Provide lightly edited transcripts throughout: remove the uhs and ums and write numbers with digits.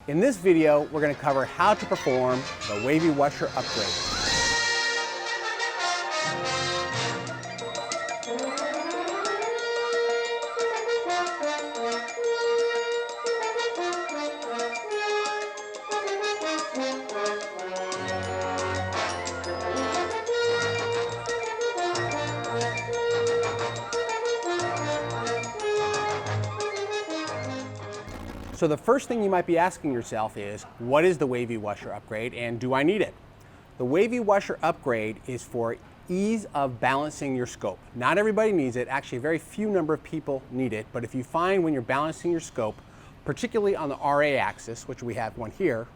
In this video, we're going to cover how to perform the Wavy washer upgrade. So the first thing you might be asking yourself is, what is the Wavy washer upgrade and do I need it? The Wavy washer upgrade is for ease of balancing your scope. Not everybody needs it. Actually, a very few number of people need it. But if you find when you're balancing your scope, particularly on the RA axis, which we have one here,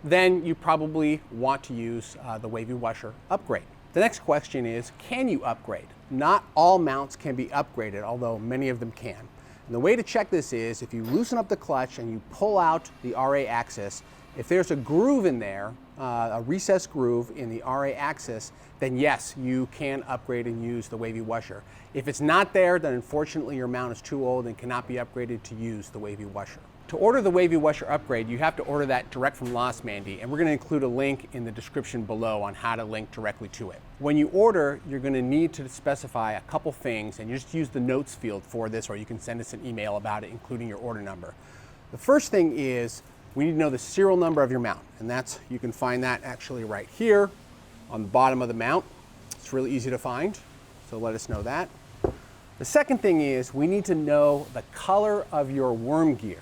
then you probably want to use the Wavy washer upgrade. The next question is, can you upgrade? Not all mounts can be upgraded, although many of them can. And the way to check this is if you loosen up the clutch and you pull out the RA axis, if there's a groove in there, a recessed groove in the RA axis, then yes, you can upgrade and use the Wavy washer. If it's not there, then unfortunately your mount is too old and cannot be upgraded to use the Wavy washer. To order the Wavy washer upgrade, you have to order that direct from Lost Mandy, and we're going to include a link in the description below on how to link directly to it. When you order, you're going to need to specify a couple things, and you just use the notes field for this, or you can send us an email about it, including your order number. The first thing is we need to know the serial number of your mount, and that's, you can find that actually right here on the bottom of the mount. It's really easy to find, so let us know that. The second thing is we need to know the color of your worm gear.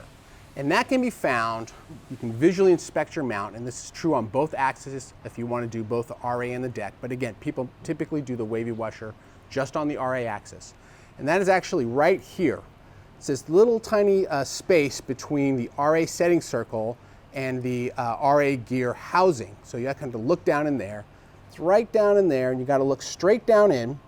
And that can be found, you can visually inspect your mount, and this is true on both axes if you want to do both the RA and the deck. But again, people typically do the Wavy washer just on the RA axis. And that is actually right here. It's this little tiny space between the RA setting circle and the RA gear housing. So you have to kind of look down in there. It's right down in there, and you got to look straight down in.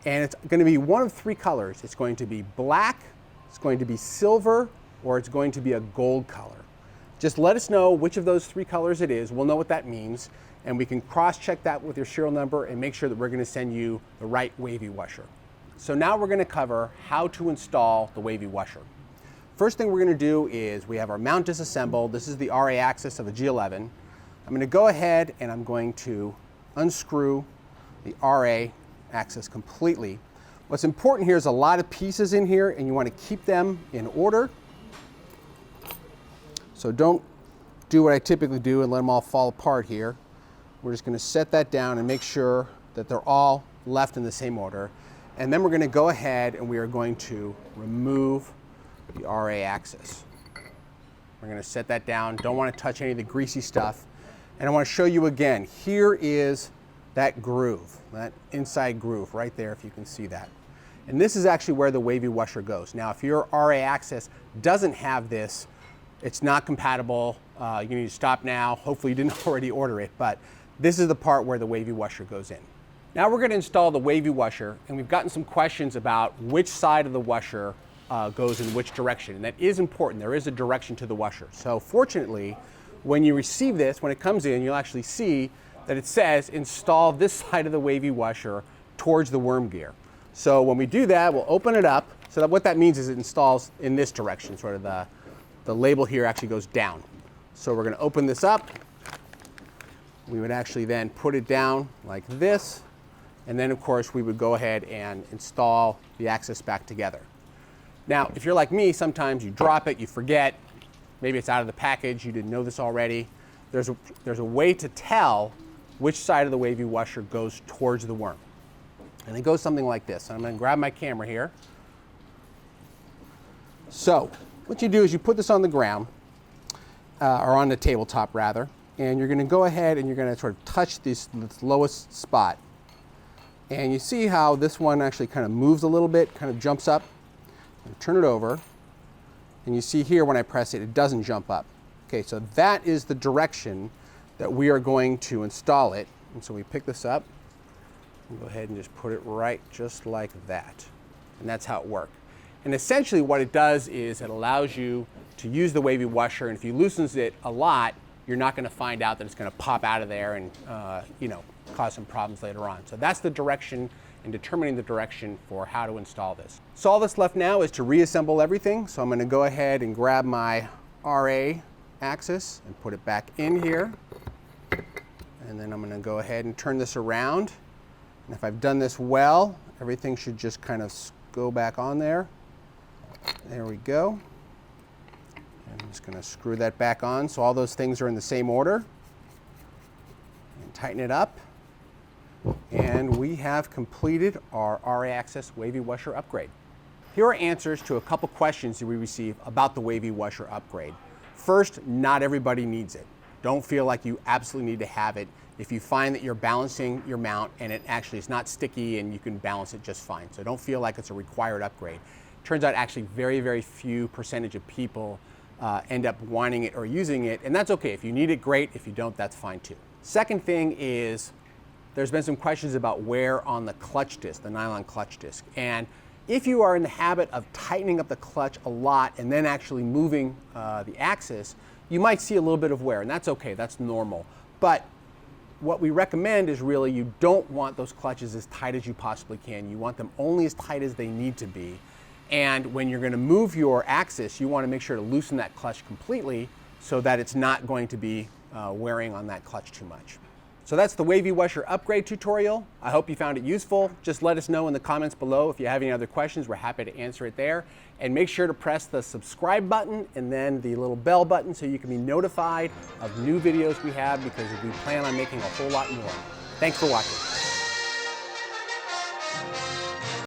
And it's going to be one of three colors. It's going to be black, it's going to be silver, or it's going to be a gold color. Just let us know which of those three colors it is. We'll know what that means, and we can cross-check that with your serial number and make sure that we're going to send you the right Wavy washer. So now we're going to cover how to install the Wavy washer. First thing we're going to do is we have our mount disassembled. This is the RA axis of a G11. I'm going to go ahead and I'm going to unscrew the RA axis completely. What's important here is a lot of pieces in here, and you want to keep them in order. So don't do what I typically do and let them all fall apart here. We're just going to set that down and make sure that they're all left in the same order. And then we're going to go ahead and we are going to remove the RA axis. We're going to set that down. Don't want to touch any of the greasy stuff. And I want to show you again, here is that groove, that inside groove right there, if you can see that. And this is actually where the Wavy washer goes. Now, if your RA axis doesn't have this, it's not compatible. You need to stop now. Hopefully you didn't already order it, but this is the part where the Wavy washer goes in. Now we're going to install the Wavy washer, and we've gotten some questions about which side of the washer goes in which direction, and that is important. There is a direction to the washer. So fortunately, when you receive this, when it comes in, you'll actually see that it says install this side of the Wavy washer towards the worm gear. So when we do that, we'll open it up. So that what that means is it installs in this direction, sort of the label here actually goes down. So we're going to open this up. We would actually then put it down like this. And then, of course, we would go ahead and install the axis back together. Now, if you're like me, sometimes you drop it, you forget. Maybe it's out of the package. You didn't know this already. There's a way to tell which side of the Wavy washer goes towards the worm. And it goes something like this. I'm going to grab my camera here. So what you do is you put this on the ground, or on the tabletop rather, and you're going to go ahead and you're going to sort of touch this lowest spot. And you see how this one actually kind of moves a little bit, kind of jumps up. And turn it over, and you see here when I press it, it doesn't jump up. Okay, so that is the direction that we are going to install it. And so we pick this up, and go ahead and just put it right just like that. And that's how it works. And essentially what it does is it allows you to use the Wavy washer, and if you loosens it a lot, you're not going to find out that it's going to pop out of there and cause some problems later on. So that's the direction and determining the direction for how to install this. So all that's left now is to reassemble everything. So I'm going to go ahead and grab my RA axis and put it back in here. And then I'm going to go ahead and turn this around. And if I've done this well, everything should just kind of go back on there. There we go. And I'm just going to screw that back on so all those things are in the same order. And tighten it up. And we have completed our RA-Access Wavy Washer upgrade. Here are answers to a couple questions that we receive about the Wavy Washer upgrade. First, not everybody needs it. Don't feel like you absolutely need to have it if you find that you're balancing your mount and it actually is not sticky and you can balance it just fine. So don't feel like it's a required upgrade. Turns out actually very, very few percentage of people end up wanting it or using it, and that's okay. If you need it, great. If you don't, that's fine too. Second thing is, there's been some questions about wear on the clutch disc, the nylon clutch disc. And if you are in the habit of tightening up the clutch a lot and then actually moving the axis, you might see a little bit of wear, and that's okay, that's normal. But what we recommend is really you don't want those clutches as tight as you possibly can. You want them only as tight as they need to be. And when you're going to move your axis, you want to make sure to loosen that clutch completely so that it's not going to be wearing on that clutch too much. So that's the Wavy Washer upgrade tutorial. I hope you found it useful. Just let us know in the comments below if you have any other questions. We're happy to answer it there. And make sure to press the subscribe button and then the little bell button so you can be notified of new videos we have, because we plan on making a whole lot more. Thanks for watching.